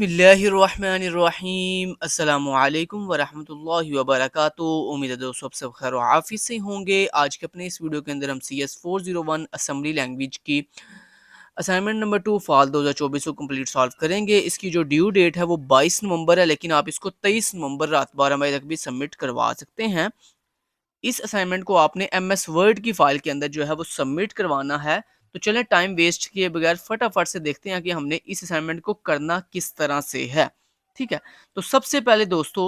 बिस्मिल्लाहिर्रहमानिर्रहीम अस्सलामुअलैकुम वरहमतुल्लाहि वबरकातुहू। उम्मीद है दोस्तों आप सब खैर आफियत से होंगे। आज के अपने इस वीडियो के अंदर हम CS401 असम्बली लैंग्वेज की असाइनमेंट नंबर 2 फाल 2024 को कंप्लीट सॉल्व करेंगे। इसकी जो ड्यू डेट है वो 22 नवंबर है, लेकिन आप इसको 23 नवंबर रात 12 बजे तक भी सबमिट करवा सकते हैं। इस असाइनमेंट को आपने MS वर्ड की फाइल के अंदर जो है वो सबमिट करवाना है। तो चलें टाइम वेस्ट किए बगैर फटाफट से देखते हैं कि हमने इस असाइनमेंट को करना किस तरह से है। ठीक है, तो सबसे पहले दोस्तों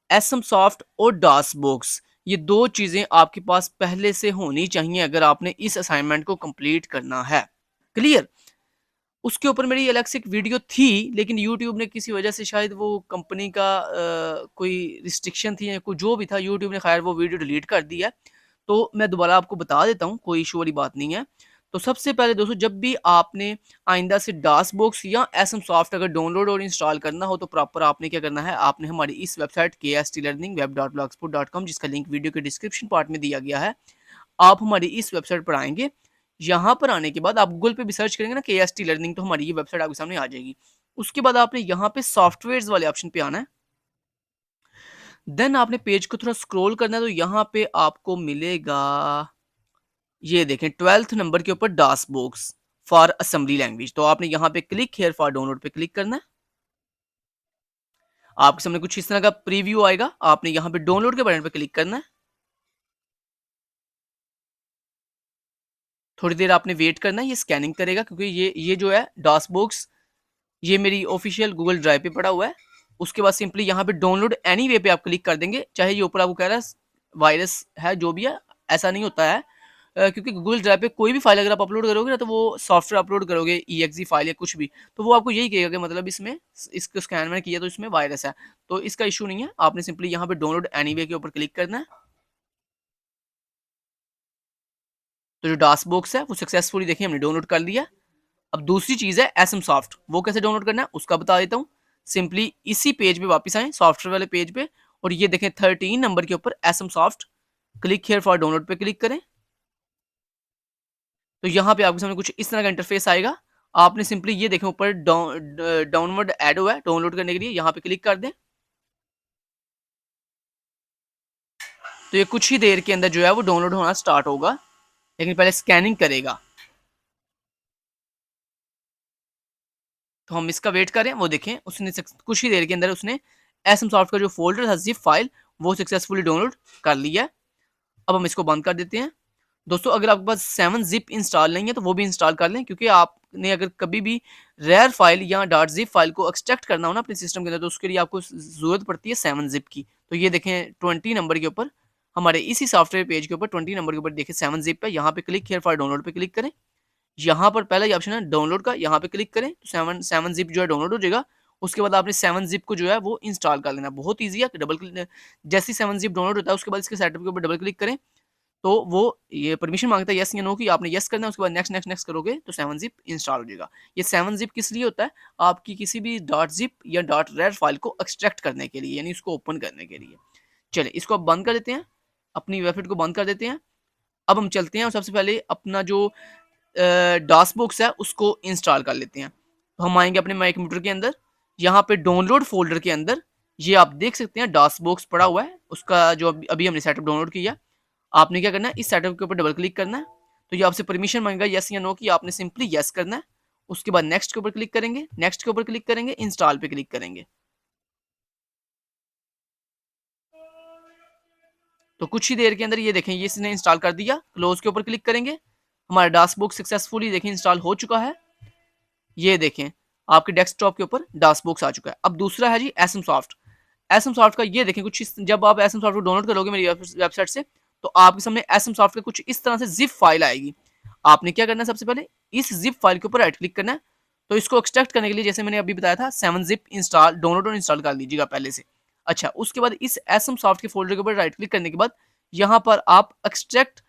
एसएम सॉफ्ट और डास बॉक्स, ये दो चीजें आपके पास पहले से होनी चाहिए अगर आपने इस असाइनमेंट को कंप्लीट करना है। क्लियर? उसके ऊपर मेरी अलग से एक वीडियो थी, लेकिन यूट्यूब ने किसी वजह से, शायद वो कंपनी का कोई रिस्ट्रिक्शन थी या कोई जो भी था, यूट्यूब ने खैर वो वीडियो डिलीट कर दी है। तो मैं दोबारा आपको बता देता हूँ, कोई इशू वाली बात नहीं है। तो सबसे पहले दोस्तों जब भी आपने आइंदा से डास बॉक्स या एसएम सॉफ्ट अगर डाउनलोड और इंस्टॉल करना हो तो प्रॉपर आपने क्या करना है, आपने हमारी इस वेबसाइट kstlearningweb.blogspot.com, जिसका लिंक वीडियो के डिस्क्रिप्शन पार्ट में दिया गया है, आप हमारी इस वेबसाइट पर आएंगे। यहाँ पर आने के बाद आप गूगल पे भी सर्च करेंगे ना KST लर्निंग, तो हमारी ये वेबसाइट आपके सामने आ जाएगी। उसके बाद आपने यहाँ पे सॉफ्टवेयर वाले ऑप्शन पे आना है। देन आपने पेज को थोड़ा स्क्रॉल करना है, तो यहाँ पे आपको मिलेगा, ये देखें 12th नंबर के ऊपर dance box for assembly language. तो आपने यहाँ पे क्लिक हियर फॉर डाउनलोड पे क्लिक करना है। आपके सामने कुछ इस तरह का प्रीव्यू आएगा, आपने यहाँ पे डाउनलोड के बटन पे क्लिक करना है। थोड़ी देर आपने वेट करना है, ये स्कैनिंग करेगा, क्योंकि ये जो है डास बॉक्स ये मेरी ऑफिशियल गूगल ड्राइव पे पड़ा हुआ है। उसके बाद सिंपली यहाँ पे डाउनलोड एनी वे पे आप क्लिक कर देंगे, चाहे ये ऊपर आपको कह रहा है वायरस है जो भी है, ऐसा नहीं होता है। क्योंकि गूगल ड्राइव पे कोई भी फाइल अगर आप अपलोड करोगे ना, तो वो सॉफ्टवेयर अपलोड करोगे EXE फाइल या कुछ भी, तो वो आपको यही कहेगा कि मतलब इसमें इसको स्कैन मैंने किया तो इसमें वायरस है। तो इसका इशू नहीं है, आपने सिंपली यहाँ पे डाउनलोड एनी वे के ऊपर क्लिक करना है। तो जो डास बॉक्स है वो सक्सेसफुली देखिए हमने डाउनलोड कर लिया। अब दूसरी चीज है एसएम सॉफ्ट, वो कैसे डाउनलोड करना है उसका बता देता हूँ। सिंपली इसी पेज पे वापस आए, सॉफ्टवेयर वाले पेज पे, और ये देखें 13 नंबर के ऊपर SM soft, click here for download पे क्लिक करें। तो यहाँ पे आपके सामने कुछ इस तरह का इंटरफेस आएगा। आपने सिंपली ये देखें ऊपर डाउनलोड ऐड हुआ है, डाउनलोड करने के लिए यहाँ पे क्लिक कर दें। तो ये कुछ ही देर के अंदर जो है वो डाउनलोड होना स्टार्ट होगा, लेकिन पहले स्कैनिंग करेगा। तो हम इसका वेट करें। वो देखें उसने कुछ ही देर के अंदर उसने एसएम सॉफ्ट का जो फोल्डर था, जिप फाइल, वो सक्सेसफुली डाउनलोड कर लिया है। अब हम इसको बंद कर देते हैं। दोस्तों अगर आपके पास 7-zip इंस्टॉल नहीं है तो वो भी इंस्टॉल कर लें, क्योंकि आपने अगर कभी भी रेयर फाइल या .zip फाइल को एक्सट्रैक्ट करना हो ना अपने सिस्टम के अंदर, तो उसके लिए आपको जरूरत पड़ती है 7-zip की। तो ये देखें 20 नंबर के ऊपर, हमारे इसी सॉफ्टवेयर पेज के ऊपर 20 नंबर के ऊपर देखिए 7-zip है। यहाँ पे क्लिक हियर फॉर डाउनलोड पे क्लिक करें। यहाँ पर पहला ये ऑप्शन है डाउनलोड का, यहाँ पे क्लिक करें तो 7-zip जो है डाउनलोड हो जाएगा। उसके बाद आपने 7-zip को जो है वो इंस्टॉल कर लेना, बहुत ईजी है। डबल क्लिक, जैसे 7-zip डाउनलोड होता है उसके बाद इसके सेटअप के ऊपर डबल क्लिक करें तो वो ये परमिशन मांगता है यस या नो की, आपने यस करना है। उसके बाद नेक्स्ट नेक्स्ट नेक्स्ट करोगे तो 7-zip इंस्टॉल हो जाएगा। ये 7-zip किस लिए होता है? आपकी किसी भी .zip या .rar फाइल को एक्सट्रैक्ट करने के लिए, यानी उसको ओपन करने के लिए। चलिए इसको अब बंद कर देते हैं, अपनी वेबसाइट को बंद कर देते हैं। अब हम चलते हैं और सबसे पहले अपना जो डास बॉक्स है उसको इंस्टॉल कर लेते हैं। तो हम आएंगे अपने माई कंप्यूटर के अंदर, यहाँ पे डाउनलोड फोल्डर के अंदर ये आप देख सकते हैं डास बॉक्स पड़ा हुआ है, उसका जो अभी हमने सेटअप डाउनलोड किया। आपने क्या करना है, इस सेटअप के ऊपर डबल क्लिक करना है। तो ये आपसे परमिशन मांगेगा यस या नो की, आपने सिंपली यस करना है। उसके बाद नेक्स्ट के ऊपर क्लिक करेंगे, नेक्स्ट के ऊपर क्लिक करेंगे, इंस्टॉल पे क्लिक करेंगे। तो कुछ ही देर के अंदर ये देखें ये इसने इंस्टॉल कर दिया। क्लोज के ऊपर क्लिक करेंगे, हमारा डास बॉक्स सक्सेसफुली देखें इंस्टॉल हो चुका है। ये देखें आपके डेस्कटॉप के ऊपर डास बॉक्स आ चुका है। अब दूसरा है जी एसएम सॉफ्ट। एसएम सॉफ्ट का ये देखें कुछ जब आप एसएम सॉफ्ट को डाउनलोड करोगे मेरी वेबसाइट से, तो आपके सामने एसएम सॉफ्ट का कुछ इस तरह से जिप फाइल आएगी। आपने क्या करना है, सबसे पहले इस जिप फाइल के ऊपर राइट क्लिक करना है। तो इसको एक्सट्रैक्ट करने के लिए जैसे मैंने अभी बताया था 7-zip इंस्टॉल डाउनलोड और इंस्टॉल कर लीजिएगा पहले से। अच्छा, उसके बाद इस एसएम सॉफ्ट के फोल्डर के ऊपर राइट क्लिक करने के बाद यहाँ पर आप एक्सट्रैक्ट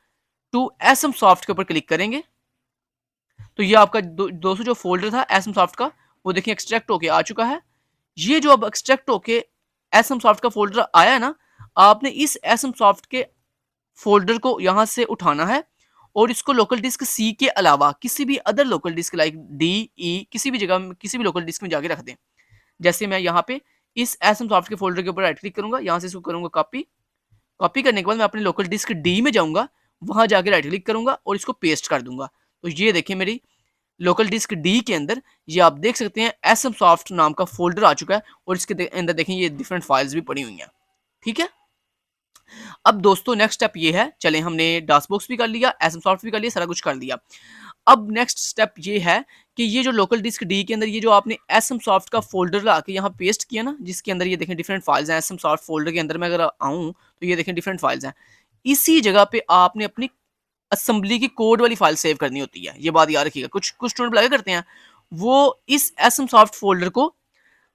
टू एसएम सॉफ्ट के ऊपर क्लिक करेंगे। तो ये आपका दोस्तों जो फोल्डर था एसएम सॉफ्ट का, वो देखिए एक्सट्रैक्ट होके आ चुका है। ये जो अब एक्सट्रैक्ट होके एसएम सॉफ्ट का फोल्डर आया है ना, आपने इस एसएम सॉफ्ट के फोल्डर को यहां से उठाना है और इसको लोकल डिस्क C के अलावा किसी भी other local disk like D, E किसी भी जगह किसी भी लोकल डिस्क में जाके रख दें। जैसे मैं यहाँ पे इस एसएम सॉफ्ट के फोल्डर के ऊपर राइट क्लिक करूंगा, यहाँ से इसको करूंगा कॉपी। कॉपी करने के बाद मैं अपने लोकल डिस्क डी में जाऊंगा, वहां जाके राइट क्लिक करूंगा और इसको पेस्ट कर दूंगा। तो ये देखिए मेरी लोकल डिस्क डी के अंदर ये आप देख सकते हैं एसएम सॉफ्ट नाम का फोल्डर आ चुका है और इसके अंदर देखें ये डिफरेंट फाइल्स भी पड़ी हुई हैं। ठीक है, अब दोस्तों नेक्स्ट स्टेप ये है, चलें हमने डासबॉक्स भी कर लिया, एसएम सॉफ्ट भी कर लिया, सारा कुछ कर लिया। अब नेक्स्ट स्टेप ये है कि ये जो लोकल डिस्क डी के अंदर ये जो आपने एसएम सॉफ्ट का फोल्डर ला के यहाँ पेस्ट किया ना, जिसके अंदर ये देखें डिफरेंट फाइल्स हैं, एसएम सॉफ्ट फोल्डर के अंदर मैं अगर आऊँ तो ये देखें डिफरेंट फाइल्स हैं, इसी जगह पे आपने अपनी असेंबली की कोड वाली फाइल सेव करनी होती है। ये बात याद रखिएगा, कुछ कुछ स्टूडेंट लगा करते हैं वो इस एसएम सॉफ्ट फोल्डर को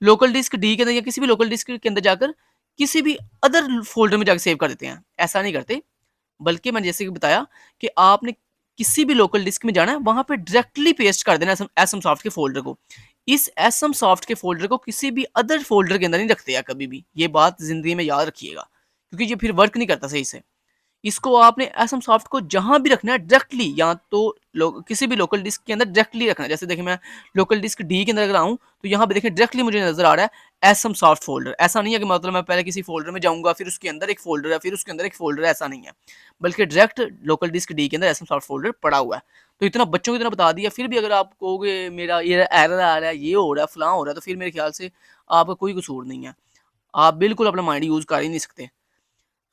लोकल डिस्क डी के अंदर या किसी भी लोकल डिस्क के अंदर जाकर किसी भी अदर फोल्डर में जाकर सेव कर देते हैं। ऐसा नहीं करते, बल्कि मैंने जैसे कि बताया कि आपने किसी भी लोकल डिस्क में जाना है, वहां पे डायरेक्टली पेस्ट कर देना एसएम सॉफ्ट के फोल्डर को। इस एसएम सॉफ्ट के फोल्डर को किसी भी अदर फोल्डर के अंदर नहीं रखते हैं कभी भी। ये बात जिंदगी में याद रखिएगा, क्योंकि ये फिर वर्क नहीं करता सही से। इसको आपने एसएम सॉफ्ट को जहां भी रखना है डायरेक्टली, या तो किसी भी लोकल डिस्क के अंदर डायरेक्टली रखना है। जैसे देखिए मैं लोकल डिस्क डी के अंदर अगर आऊँ तो यहाँ पे देखिए डायरेक्टली मुझे नजर आ रहा है एसएम सॉफ्ट फोल्डर। ऐसा नहीं है कि मतलब मैं पहले किसी फोल्डर में जाऊंगा, फिर उसके अंदर एक फोल्डर है, फिर उसके अंदर एक फोल्डर है, ऐसा नहीं है, बल्कि डायरेक्ट लोकल डिस्क डी के अंदर एसएम सॉफ्ट फोल्डर पड़ा हुआ है। तो इतना बच्चों को इतना बता दिया, फिर भी अगर आप कहोगे मेरा ये एरर आ रहा है, ये हो रहा है, फलां हो रहा है, तो फिर मेरे ख्याल से आपका कोई कसूर नहीं है, आप बिल्कुल अपना माइंड यूज कर ही नहीं सकते।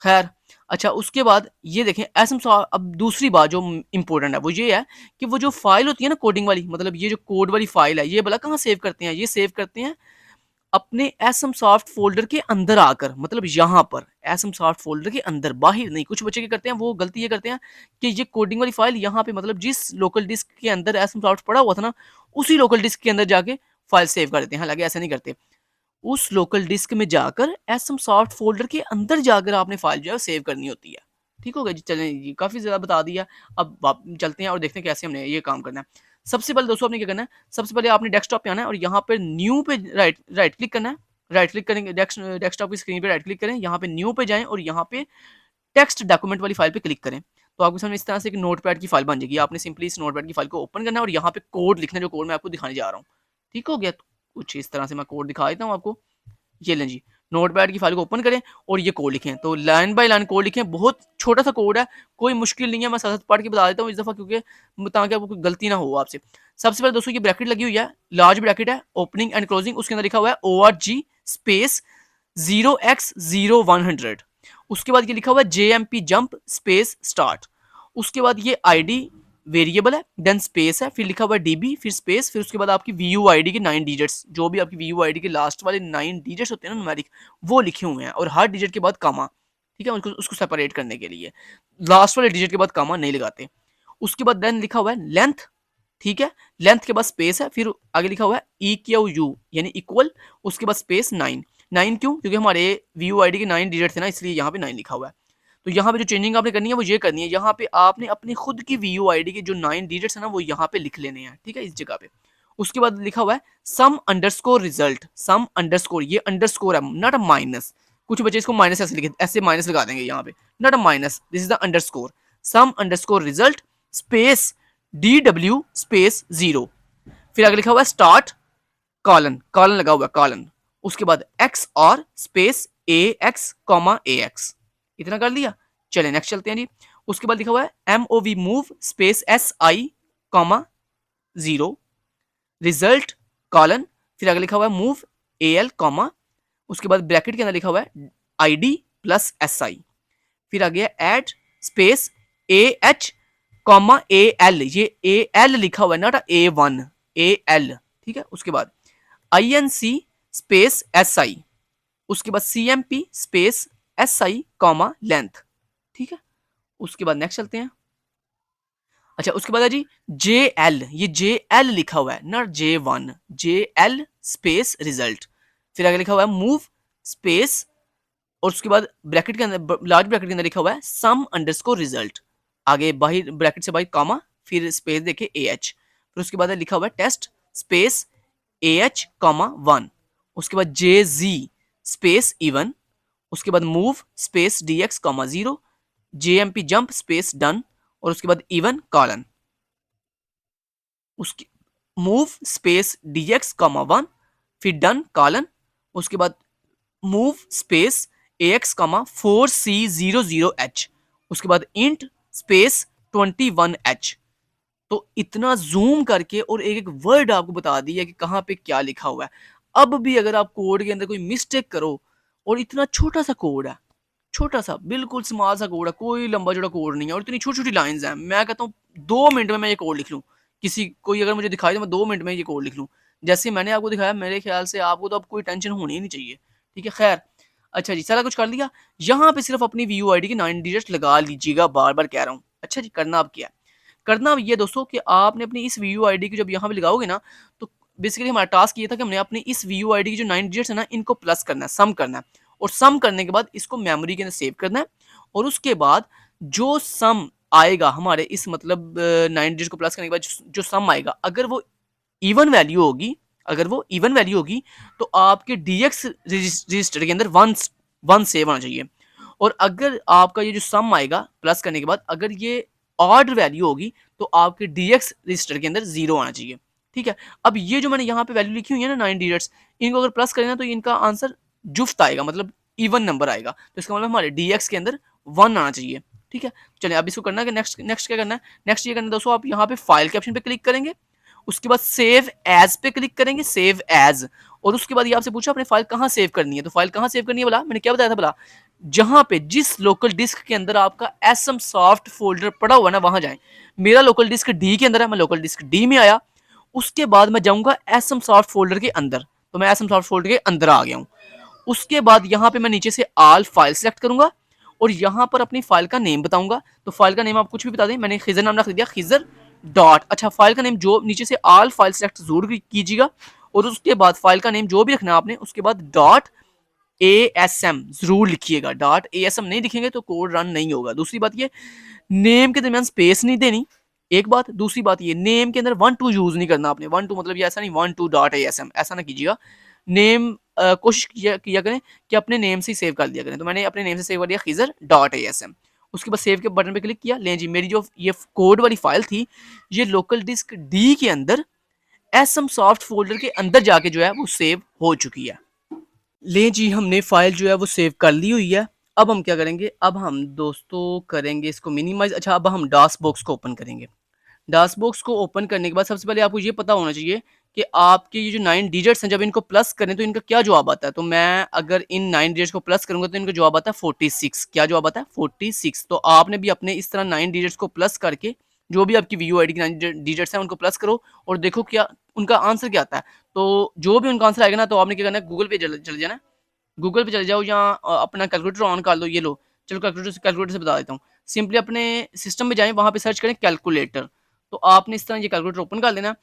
खैर, अच्छा उसके बाद ये देखें एसएम सॉफ्ट। अब दूसरी बात जो इंपॉर्टेंट है वो ये है कि वो जो फाइल होती है ना कोडिंग वाली, मतलब ये जो कोड वाली फाइल है, ये भला कहाँ सेव करते हैं? ये सेव करते हैं अपने एसएम सॉफ्ट फोल्डर के अंदर आकर, मतलब यहाँ पर एसएम सॉफ्ट फोल्डर के अंदर, बाहर नहीं। कुछ बच्चे क्या करते हैं, वो गलती ये करते हैं कि ये कोडिंग वाली फाइल यहाँ पे, मतलब जिस लोकल डिस्क के अंदर एसएम सॉफ्ट पड़ा हुआ था ना, उसी लोकल डिस्क के अंदर जाके फाइल सेव कर देते हैं। हालांकि ऐसा नहीं करते, उस लोकल डिस्क में जाकर एसएम सॉफ्ट फोल्डर के अंदर जाकर आपने फाइल जो है सेव करनी होती है। ठीक हो गया जी, चलें जी, काफ़ी ज़्यादा बता दिया। अब चलते हैं और देखते हैं कैसे हमने ये काम करना है। सबसे पहले दोस्तों आपने क्या करना है, सबसे पहले आपने डेस्कटॉप पे आना है और यहाँ पे न्यू पे राइट क्लिक करना है। राइट क्लिक करेंगे, डेस्कटॉप की स्क्रीन पे राइट क्लिक करें, यहाँ पे न्यू पे जाएं और यहाँ पे टेक्स्ट डॉक्यूमेंट वाली फाइल पे क्लिक करें। तो आपके सामने इस तरह से एक नोटपैड की फाइल बन जाएगी। आपने सिंपली इस नोटपैड की फाइल को ओपन करना है और यहाँ पे कोड लिखना है, जो कोड मैं आपको दिखाने जा रहा हूँ। ठीक हो गया, तो कुछ इस तरह से मैं कोड दिखा देता हूँ आपको। ये लें जी, नोटपैड की फाइल को ओपन करें और ये कोड लिखें। तो लाइन बाय लाइन कोड लिखें, बहुत छोटा सा कोड है, कोई मुश्किल नहीं है। मैं साथ पढ़ के बता देता हूँ इस दफ़ा, क्योंकि ताकि आपको कोई गलती ना हो आपसे। सबसे पहले दोस्तों ये ब्रैकेट लगी हुई है, लार्ज ब्रैकेट है, ओपनिंग एंड क्लोजिंग, उसके अंदर लिखा हुआ है ORG स्पेस 0x0100। उसके बाद ये लिखा हुआ है JMP जंप स्पेस स्टार्ट। उसके बाद ये ID वेरिएबल है, देन स्पेस है, फिर लिखा हुआ है DB, फिर स्पेस, फिर उसके बाद आपकी VUID के 9 डिजिट्स, जो भी आपकी VUID के लास्ट वाले 9 डिजिट्स होते हैं ना न्यूमेरिक, वो लिखे हुए हैं, और हर डिजिट के बाद कामा। ठीक है, उसको सेपरेट करने के लिए लास्ट वाले डिजिट के बाद कामा नहीं लगाते। उसके बाद देन लिखा हुआ है लेंथ। ठीक है, लेंथ के बाद स्पेस है, फिर आगे लिखा हुआ है EQU यानी इक्वल, उसके बाद स्पेस 9। 9 क्यों? क्योंकि हमारे VUID के 9 डिजिट थे ना, इसलिए यहाँ पे 9 लिखा हुआ है। तो यहाँ पे जो चेंजिंग आपने करनी है वो ये करनी है, यहाँ पे आपने अपनी खुद की VUID के जो 9 डिजिट्स है ना, वो यहाँ पे लिख लेने हैं। ठीक है, इस जगह पे। उसके बाद लिखा हुआ है सम अंडरस्कोर रिजल्ट। सम अंडरस्कोर, ये अंडरस्कोर है, नॉट अ माइनस। कुछ बच्चे इसको माइनस ऐसे लिखे, ऐसे माइनस लगा देंगे यहाँ पे, not a minus, this is the underscore. Sum underscore result space DW space 0। फिर आगे लिखा हुआ है स्टार्ट कॉलन, कॉलन लगा हुआ है, कॉलन। उसके बाद XOR space AX comma AX। इतना कर लिया, चलिए नेक्स्ट चलते हैं जी। उसके बाद लिखा हुआ है MOV move space SI comma 0 result colon, फिर आगे लिखा हुआ है मूव AL कॉमा, उसके बाद ब्रैकेट के अंदर लिखा हुआ है ID प्लस SI, फिर आ गया add space AH comma AL, ये AL लिखा हुआ है, नॉट A1, AL। ठीक है, उसके बाद INC स्पेस SI, उसके बाद CMP space SI comma length. ठीक है, उसके बाद नेक्स्ट चलते हैं। अच्छा, उसके बाद है जी JL, ये JL लिखा हुआ है, not J1, JL space result. फिर आगे लिखा हुआ है मूव स्पेस, और उसके बाद ब्रैकेट के अंदर, लार्ज ब्रैकेट के अंदर लिखा हुआ है सम अंडरस्कोर रिजल्ट, आगे बाहर ब्रैकेट से बाहर कॉमा, फिर स्पेस देखे AH, फिर उसके बाद लिखा हुआ है टेस्ट स्पेस AH कॉमा 1, उसके बाद JZ स्पेस इवन, उसके बाद move space DX comma 0, JMP jump space done, और उसके बाद इवन कॉलन, उसकी मूव स्पेस DX कॉमा 1, फिर डन कॉलन, उसके बाद मूव स्पेस AX 4C00H, उसके बाद इंट स्पेस 21H। तो इतना जूम करके और एक एक वर्ड आपको बता दिया कि कहाँ पे क्या लिखा हुआ है। अब भी अगर आप कोड के अंदर कोई मिस्टेक करो, और इतना छोटा सा कोड है, छोटा सा बिल्कुल स्मॉल सा कोड है, कोई लंबा चौड़ा कोड नहीं है, और इतनी छोटी छोटी लाइंस हैं, मैं कहता हूँ 2 मिनट में मैं ये कोड लिख लूँ। किसी कोई अगर मुझे दिखाई तो मैं 2 मिनट में ये कोड लिख लूँ, जैसे मैंने आपको दिखाया। मेरे ख्याल से आपको तो अब कोई टेंशन होनी ही नहीं चाहिए। ठीक है, खैर अच्छा जी, सारा कुछ कर लिया। यहाँ पे सिर्फ अपनी VUID की 9 डिजिट लगा लीजिएगा, बार बार कह रहा हूँ। अच्छा जी, करना अब क्या है? करना ये दोस्तों कि आपने अपनी इस VUID की जब यहाँ पे लगाओगे ना, तो बेसिकली हमारा टास्क ये था कि हमने अपनी इस VUID की जो 9 डिजिट्स है ना, इनको प्लस करना है, सम करना है, और सम करने के बाद इसको मेमोरी के अंदर सेव करना है। और उसके बाद जो सम आएगा हमारे इस मतलब 9 डिजिट को प्लस करने के बाद जो सम आएगा, अगर वो इवन वैल्यू होगी, तो आपके DX रजिस्टर के अंदर वन सेव होना चाहिए। और अगर आपका ये जो सम आएगा प्लस करने के बाद, अगर ये ऑड वैल्यू होगी, तो आपके DX रजिस्टर के अंदर 0 आना चाहिए। ठीक है, अब ये जो मैंने यहाँ पे वैल्यू लिखी हुई है ना 9 डिजिट्स, इनको अगर प्लस करें ना, तो इनका आंसर जुफ्त आएगा, मतलब इवन नंबर आएगा। तो इसका मतलब हमारे DX के अंदर 1 आना चाहिए। ठीक है, चलिए अब इसको करना है कि नेक्स्ट क्या करना है। नेक्स्ट ये करना है दोस्तों, आप यहाँ पे फाइल के ऑप्शन पे क्लिक करेंगे, उसके बाद सेव एज पे क्लिक करेंगे, सेव एज। और उसके बाद ये आपसे पूछा अपने फाइल कहाँ सेव करनी है, तो फाइल कहाँ सेव करनी है बोला, मैंने क्या बताया था बोला, जहां पे जिस लोकल डिस्क के अंदर आपका SM सॉफ्ट फोल्डर पड़ा हुआ ना, वहां जाएं। मेरा लोकल डिस्क D के अंदर है, मैं लोकल डिस्क D में आया। उसके बाद मैं जाऊंगा SM सॉफ्ट फोल्डर के अंदर, तो मैं SM सॉफ्ट फोल्डर के अंदर आ गया हूं। उसके बाद यहाँ पे मैं नीचे से ऑल फाइल सेलेक्ट करूंगा, और यहाँ पर अपनी फाइल का नेम बताऊंगा। तो फाइल का नेम आप कुछ भी बता दें, मैंने खिजर नाम रख दिया, खिजर डॉट। अच्छा, फाइल का नेम जो नीचे से ऑल फाइल सेलेक्ट जरूर कीजिएगा, और उसके बाद फाइल का नेम जो भी रखना है आपने, उसके बाद डॉट ASM जरूर लिखिएगा। डॉट ASM नहीं लिखेंगे तो कोड रन नहीं होगा। दूसरी बात ये, नेम के दरमियान स्पेस नहीं देनी, एक बात। दूसरी बात ये, नेम के अंदर 1 2 यूज नहीं करना आपने। 1 2 मतलब ये ऐसा नहीं 1 2 डॉट ASM, ऐसा ना कीजिएगा। नेम कोशिश किया करें कि अपने नेम से ही सेव कर दिया करें। तो मैंने अपने नेम से सेव कर दिया, खिजर डॉट ASM। उसके बाद सेव के बटन पे क्लिक किया। लें जी, मेरी जो ये कोड वाली फाइल थी, ये लोकल डिस्क D के अंदर SM सॉफ्ट फोल्डर के अंदर जाके जो है वो सेव हो चुकी है। ले जी, हमने फाइल जो है वो सेव कर ली हुई है। अब हम क्या करेंगे, अब हम दोस्तों करेंगे इसको मिनिमाइज। अच्छा, अब हम डास बॉक्स को ओपन करेंगे। डास बॉक्स को ओपन करने के बाद सबसे पहले आपको ये पता होना चाहिए कि आपके ये जो 9 डिजिट्स हैं, जब इनको प्लस करें तो इनका क्या जवाब आता है। तो मैं अगर इन 9 डिजिट्स को प्लस करूंगा तो इनका जवाब आता है 46। क्या जवाब आता है? 46। तो आपने भी अपने इस तरह 9 डिजिट्स को प्लस करके, जो भी आपकी VUID की 9 डिजिट्स हैं उनको प्लस करो, और देखो क्या उनका आंसर क्या आता है। तो जो भी उनका आंसर आएगा ना, तो आपने क्या करना है, गूगल पे चले जाना, गूगल पे चले जाओ, या अपना कैलकुलेटर ऑन कर लो। ये लो, चलो कैलकुलेटर से बता देता हूँ। सिंपली अपने सिस्टम में जाएं, वहां पे सर्च करें कैलकुलेटर। तो आपने इस तरह ये कैलकुलेटर ओपन कर लेना।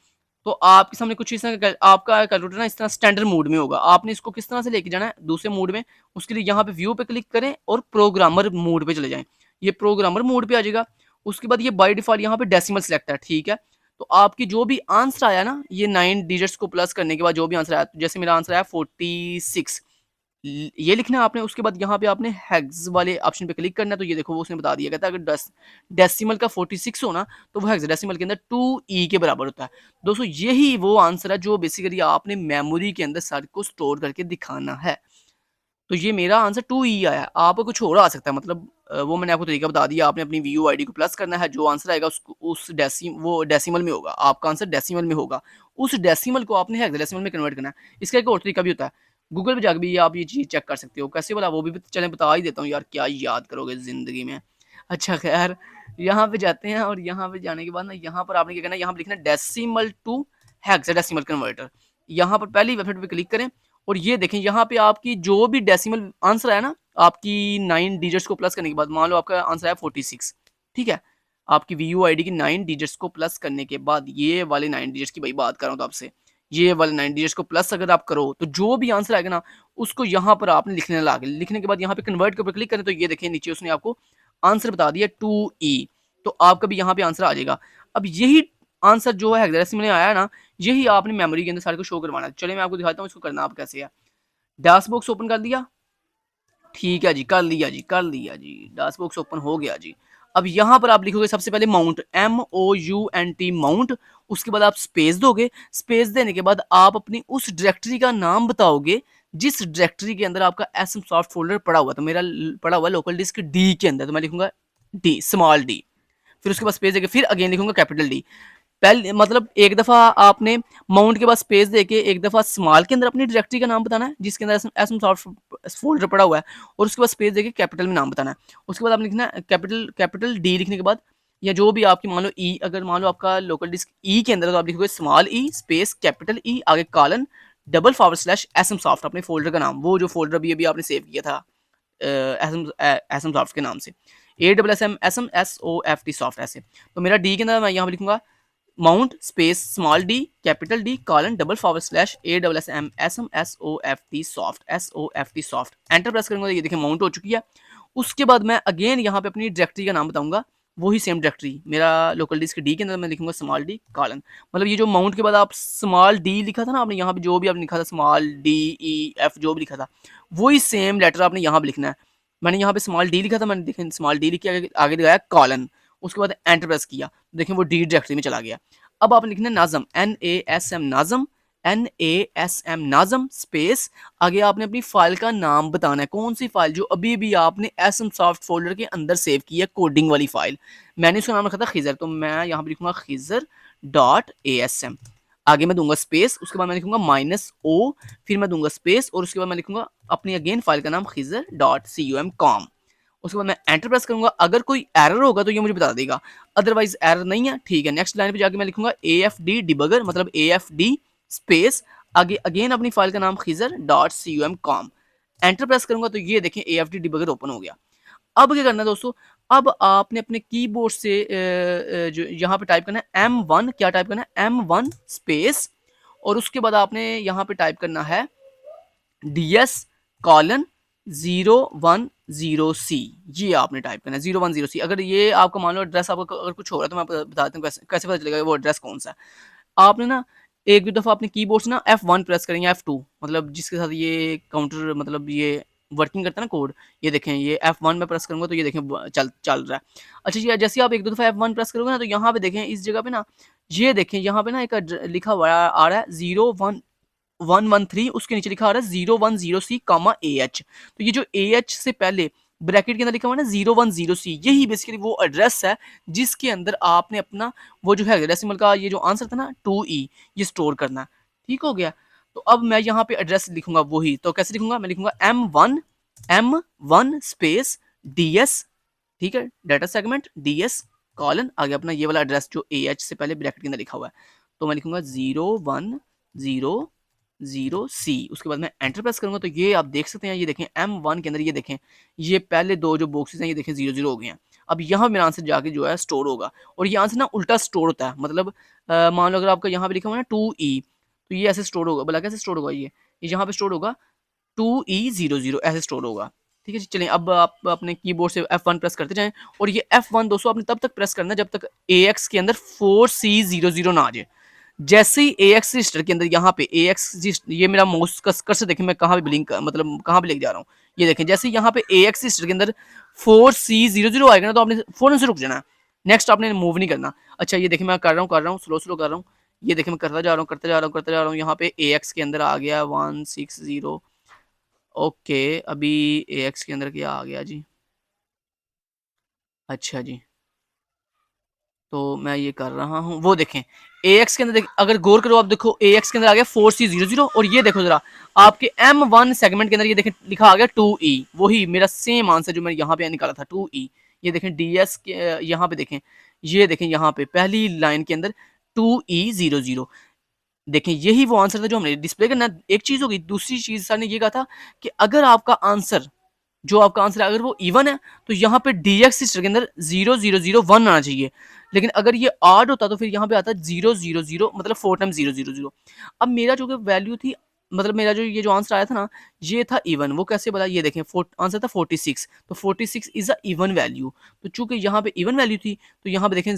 तो आपके सामने कुछ इस तरह आपका कैलकुलेटर ना इस तरह स्टैंडर्ड मोड में होगा। आपने इसको किस तरह से लेके जाना है दूसरे मोड में, उसके लिए यहाँ पे व्यू पे क्लिक करें और प्रोग्रामर मोड पे चले जाएं। ये प्रोग्रामर मोड पे आ जाएगा। उसके बाद ये बाय डिफॉल्ट यहाँ पे डेसिमल सेलेक्ट है, ठीक है। तो आपकी जो भी आंसर आया ना, ये 9 डिजिट्स को प्लस करने के बाद जो भी आंसर आया, जैसे मेरा आंसर आया 46, ये लिखना है आपने। उसके बाद यहाँ पे आपने हेक्स वाले ऑप्शन पे क्लिक करना है। तो ये देखो, वो उसने बता दिया, कहता है अगर डेसिमल का 46 हो ना, तो वो हेक्साडेसिमल के अंदर 2E के बराबर होता है। दोस्तों, यही वो आंसर है जो बेसिकली आपने मेमोरी के अंदर सारे को स्टोर करके दिखाना है। तो ये मेरा आंसर 2E आया है। आपको कुछ और आ सकता है, मतलब वो मैंने आपको तरीका बता दिया। आपने अपनी VUID को प्लस करना है, जो आंसर आएगा उसको वो डेसिमल में होगा, आपका आंसर डेसिमल में होगा। उस डेसिमल को आपने हेक्साडेसिमल में कन्वर्ट करना है। इसका एक और तरीका भी होता है, गूगल पे जाकर भी आप ये चीज़ चेक कर सकते हो। कैसे वाला वो भी चलें बता ही देता हूँ यार, क्या याद करोगे ज़िंदगी में। अच्छा खैर, यहाँ पे जाते हैं, और यहाँ पे जाने के बाद ना, यहाँ पर आपने क्या करना है, यहाँ पे लिखना है डेसिमल टू हेक्साडेसिमल कन्वर्टर। यहाँ पर पहली वेबसाइट पे क्लिक करें, और ये देखें, यहाँ पे आपकी जो भी डेसिमल आंसर आया ना, आपकी 9 डिजिट्स को प्लस करने के बाद, मान लो आपका आंसर आया 46, ठीक है। आपकी VUID की 9 डिजिट्स को प्लस करने के बाद, ये वाले 9 डिजिट्स की भाई बात कर रहा हूँ तो आपसे, ये वाले 9 डिजिट्स को प्लस अगर आप करो, तो जो भी आंसर आएगा ना, उसको यहाँ पर आपने लिखने लगा। लिखने के बाद यहाँ पे कन्वर्ट के ऊपर क्लिक करें, तो ये देखें नीचे उसने आपको आंसर बता दिया 2E। तो आपका भी यहाँ पे आंसर आ जाएगा। अब यही आंसर जो है हेक्साडेसिमल में आया ना, यही आपने मेमोरी के अंदर सारे को शो करवाना है। चलिए मैं आपको दिखाता हूँ इसको करना आप कैसे है। डास बॉक्स ओपन कर दिया, ठीक है जी, कर लिया जी, कर लिया जी, डास बॉक्स ओपन हो गया जी। अब यहाँ पर आप लिखोगे सबसे पहले माउंट, MOUNT माउंट, उसके बाद आप स्पेस दोगे, स्पेस देने के बाद आप अपनी उस डायरेक्टरी का नाम बताओगे जिस डायरेक्टरी के अंदर आपका एसएम सॉफ्ट फोल्डर पड़ा हुआ। तो मेरा पड़ा हुआ लोकल डिस्क डी के अंदर, तो मैं लिखूंगा डी, स्मॉल डी, फिर उसके बाद स्पेस देके फिर अगेन लिखूंगा कैपिटल डी। पहले मतलब एक दफा आपने माउंट के बाद स्पेस देके एक दफा स्मॉल के अंदर अपनी डायरेक्टरी का नाम बताना है जिसके अंदर एसएम सॉफ्ट फोल्डर पड़ा हुआ है, और उसके बाद स्पेस देके कैपिटल में नाम बताना है। उसके बाद आपने लिखना है कैपिटल डी लिखने के बाद, या जो भी आपकी मान लो ई, अगर मान लो आपका लोकल डिस्क ई के अंदर, तो आप लिखोगे small E space capital E आगे colon double forward slash SM soft, अपने फोल्डर का नाम, वो जो फोल्डर भी अभी आपने सेव किया था एसएम सॉफ्ट के नाम से, ASSM सॉफ्ट ऐसे। तो मेरा डी के अंदर मैं यहाँ पे लिखूंगा mount space small D capital D colon double forward slash ASSM soft. Enter press करूंगा तो ये देखिए माउंट हो चुकी है। उसके बाद मैं अगेन यहाँ पे अपनी डायरेक्टरी का नाम बताऊंगा, वही सेम डायरेक्टरी मेरा लोकल डिस्क डी के अंदर मैं लिखूंगा स्मॉल डी कॉलन, मतलब ये जो माउंट के बाद आप स्मॉल डी लिखा था ना आपने, यहाँ पे जो भी आपने लिखा था स्मॉल डी ई एफ जो भी लिखा था, वही सेम लेटर आपने यहाँ पे लिखना है। मैंने यहाँ पे स्मॉल डी लिखा था, मैंने देखिए स्मॉल डी लिख के आगे लगाया कॉलन, उसके बाद एंटर प्रेस किया, देखिए वो डी डायरेक्टरी में चला गया। अब आपने लिखना है नाजम, NASM नाजम स्पेस, आगे आपने अपनी फाइल का नाम बताना है, कौन सी फाइल, जो अभी भी आपने एसएम सॉफ्ट फोल्डर के अंदर सेव की है कोडिंग वाली फाइल। मैंने उसका नाम रखा था खिजर, तो मैं यहाँ पे लिखूंगा खिजर.asm, आगे मैं दूंगा स्पेस, उसके बाद मैं लिखूंगा -o, फिर मैं दूंगा स्पेस, और उसके बाद मैं लिखूंगा अपनी अगेन फाइल का नाम खिजर.com। उसके बाद मैं एंटर प्रेस करूंगा। अगर कोई एरर होगा तो ये मुझे बता देगा, अदरवाइज एरर नहीं है, ठीक है। नेक्स्ट लाइन पे जाके मैं लिखूंगा AFD डिबगर, मतलब AFD स्पेस आगे अगेन अपनी फाइल का नाम खिजर.com, एंटर प्रेस करूंगा तो ये देखें AFD डिबगर ओपन हो गया। अब क्या करना है दोस्तों, अब आपने अपने कीबोर्ड से जो यहाँ पे टाइप करना है M1, क्या टाइप करना है M1 स्पेस, और उसके बाद आपने यहाँ पे टाइप करना है DS:010C, ये आपने टाइप करना है 010C। अगर ये आपका मान लो एड्रेस आपका अगर कुछ हो रहा है तो मैं बताता हूँ कैसे पता चलेगा वो एड्रेस कौन सा है। आपने ना एक दो दफ़ा अपने कीबोर्ड से ना F1 प्रेस करेंगे, F2 मतलब जिसके साथ ये काउंटर मतलब ये वर्किंग करता है ना कोड, ये देखें ये F1 में प्रेस करूंगा तो ये देखें चल रहा है। अच्छा जी, जैसे आप एक दो दफ़ा F1 प्रेस करोगे ना तो यहाँ पे देखें इस जगह पे ना, ये देखें यहाँ पे ना एक लिखा हुआ आ रहा है 01113, उसके नीचे लिखा आ रहा है 010C, AH। तो ये जो AH से पहले ब्रैकेट के अंदर लिखा हुआ है ना 010C, यही बेसिकली वो एड्रेस है जिसके अंदर आपने अपना वो जो है डेसिमल का ये जो आंसर था ना 2E, ये स्टोर करना है। ठीक हो गया। तो अब मैं यहाँ पे एड्रेस लिखूंगा वही, तो कैसे लिखूंगा, मैं लिखूंगा M1 स्पेस DS, ठीक है, डाटा सेगमेंट DS कॉलन आगे अपना ये वाला एड्रेस जो AH से पहले ब्रैकेट के अंदर लिखा हुआ है, तो मैं लिखूंगा 010C। उसके बाद मैं एंटर प्रेस करूंगा तो ये आप देख सकते हैं, ये देखें M1 के अंदर ये देखें ये पहले दो जो बॉक्सेस हैं ये देखें 0 0 हो गए हैं। अब यहाँ मेरा आंसर जाके जो है स्टोर होगा, और ये आंसर ना उल्टा स्टोर होता है, मतलब मान लो अगर आपका यहाँ पे लिखा हुआ है ना 2E, तो ये ऐसे स्टोर होगा, भला कैसे स्टोर होगा, ये यहाँ पे स्टोर होगा 2E00 ऐसे स्टोर होगा। ठीक है जी, चलें अब आप अपने कीबोर्ड से F1 प्रेस करते जाएं, और ये F1 दोस्तों आपने तब तक प्रेस करना है जब तक AX के अंदर 4C00 ना आ जाए। जैसे ही AX रजिस्टर के अंदर यहाँ पे AX, ये मेरा माउस कर से देखें मैं कहाँ पे ब्लिंक मतलब कहाँ पे लेके जा रहा हूँ, ये देखें जैसे यहाँ पे AX रजिस्टर के अंदर 4C00 आएगा ना तो आपने फौरन से रुक जाना, नेक्स्ट आपने मूव नहीं करना। अच्छा ये देखें मैं कर रहा हूँ स्लो कर रहा हूँ, ये देखें मैं करता जा रहा हूँ, यहाँ पे AX के अंदर आ गया 160। ओके अभी AX के अंदर क्या आ गया जी, अच्छा जी, तो मैं ये कर रहा हूँ, वो देखें AX के अंदर अगर गौर करो आप देखो AX के अंदर आ गया 4C00, और ये देखो जरा आपके M1 सेगमेंट के अंदर ये देखें लिखा आ गया 2E, वही मेरा सेम आंसर जो मैंने यहाँ पे निकाला था 2E। ये देखें DS के यहाँ पे देखें, ये देखें यहाँ पे पहली लाइन के अंदर 2E00, देखें यही वो आंसर था जो हमने डिस्प्ले करना। एक चीज होगी, दूसरी चीज सर ने ये कहा था कि अगर आपका आंसर जो आपका आंसर है अगर वो इवन है तो यहाँ पे DX रजिस्टर के अंदर 0001 आना चाहिए, लेकिन अगर ये ऑड होता तो फिर यहाँ पे आता 000 मतलब 4 टाइम्स 000। अब मेरा जो वैल्यू थी मतलब मेरा जो ये जो आंसर आया था ना ये था इवन, वो कैसे बता, ये देखें आंसर था 46, तो 46 इज अ इवन वैल्यू। तो चूंकि यहाँ पे इवन वैल्यू थी तो यहाँ पे देखें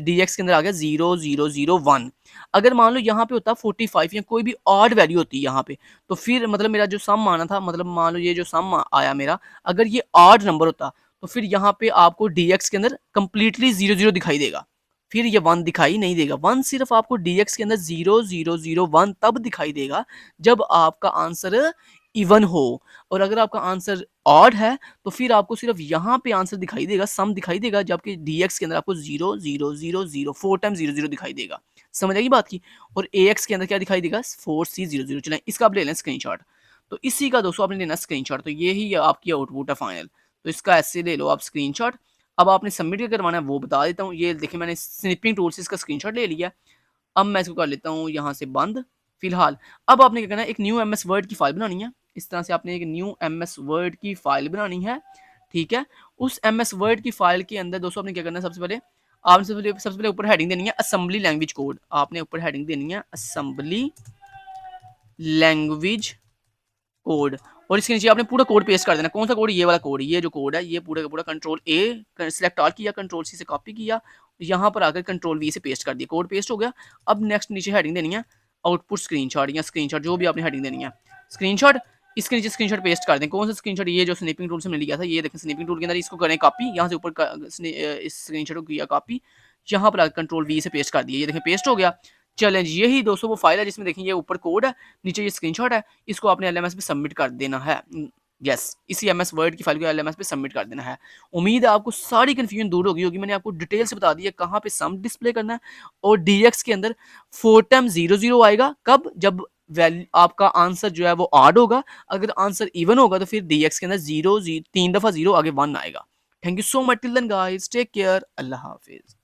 DX के अंदर आ गया 0001। अगर मान लो यहाँ पे होता 45 या कोई भी ऑड वैल्यू होती यहाँ पे, तो फिर मतलब मेरा जो सम आना था, मतलब मान लो ये जो सम आया मेरा, अगर ये ऑड नंबर होता तो फिर यहाँ पे आपको dx के अंदर कंप्लीटली 0 0 दिखाई देगा, फिर ये 1 दिखाई नहीं देगा। 1 सिर्फ आपको dx के अंदर 0 0 0 1 तब दिखाई देगा जब आपका आंसर इवन हो, और अगर आपका आंसर ऑड है तो फिर आपको सिर्फ यहाँ पे आंसर दिखाई देगा, सम दिखाई देगा, जबकि dx के अंदर आपको 0 0 0 0 4 टाइम 0 0 दिखाई देगा। समझ आएगी बात की। और ax के अंदर क्या दिखाई देगा 4c 0 0। चलें इसका आप ले लें स्क्रीनशॉट। तो इसी का दोस्तों आपने लेना स्क्रीनशॉट। तो ये ही आपकी आउटपुट है फाइनल। तो इसका ऐसे ले लो आप स्क्रीनशॉट। अब आपने सबमिट क्या करवाना है वो बता देता हूँ। ये देखिए मैंने स्निपिंग टूल से इसका स्क्रीनशॉट ले लिया। अब मैं इसको कर लेता हूँ यहाँ से बंद फिलहाल। अब आपने क्या करना है, एक न्यू एमएस वर्ड की फाइल बनानी है। इस तरह से आपने एक न्यू एमएस वर्ड की फाइल बनानी है, ठीक है। उस एमएस वर्ड की फाइल के अंदर दोस्तों आपने क्या करना है, सबसे पहले आपने सबसे पहले ऊपर हेडिंग देनी है असेंबली लैंग्वेज कोड। आपने ऊपर हेडिंग देनी है असेंबली लैंग्वेज कोड, और इसके नीचे आपने पूरा कोड पेस्ट कर देना। कौन सा कोड? ये वाला कोड। ये जो कोड है ये पूरा का पूरा कंट्रोल ए सिलेक्ट ऑल किया, कंट्रोल सी से कॉपी किया, यहाँ पर आकर कंट्रोल वी से पेस्ट कर दिया। कोड पेस्ट हो गया। अब नेक्स्ट नीचे हेडिंग देनी है आउटपुट स्क्रीनशॉट या स्क्रीनशॉट, जो भी आपने हेडिंग देनी है स्क्रीनशॉट। इसके नीचे स्क्रीनशॉट पेस्ट कर दें। कौन सा स्क्रीनशॉट? ये जो स्नैपिंग टूल से मैंने लिया था, ये देखें स्नैपिंग टूल के अंदर इसको करें कॉपी, यहाँ से ऊपर इस स्क्रीनशॉट को किया कॉपी, यहाँ पर कंट्रोल वी से पेस्ट कर दिया। ये देखें पेस्ट हो गया। चैलेंज यही दोस्तों वो फाइल है जिसमें देखें ये ऊपर कोड है, नीचे ये स्क्रीनशॉट है। इसको आपने एलएमएस पे सबमिट कर देना है। यस, इसी एमएस वर्ड की फाइल को एलएमएस पे सबमिट कर देना है। उम्मीद है आपको सारी कंफ्यूजन दूर होगी। मैंने आपको डिटेल से बता दिया कहाँ पे सम डिस्प्ले करना है, और डीएक्स के अंदर 4 टाइम 0 0 आएगा। कब? जब वैल्यू आपका आंसर जो है वो ऑड होगा। अगर आंसर इवन होगा तो फिर डीएक्स के अंदर 0 3 दफा 0 आगे 1 आएगा। Thank you so much. Till then guys, take care, अल्लाह हाफिज।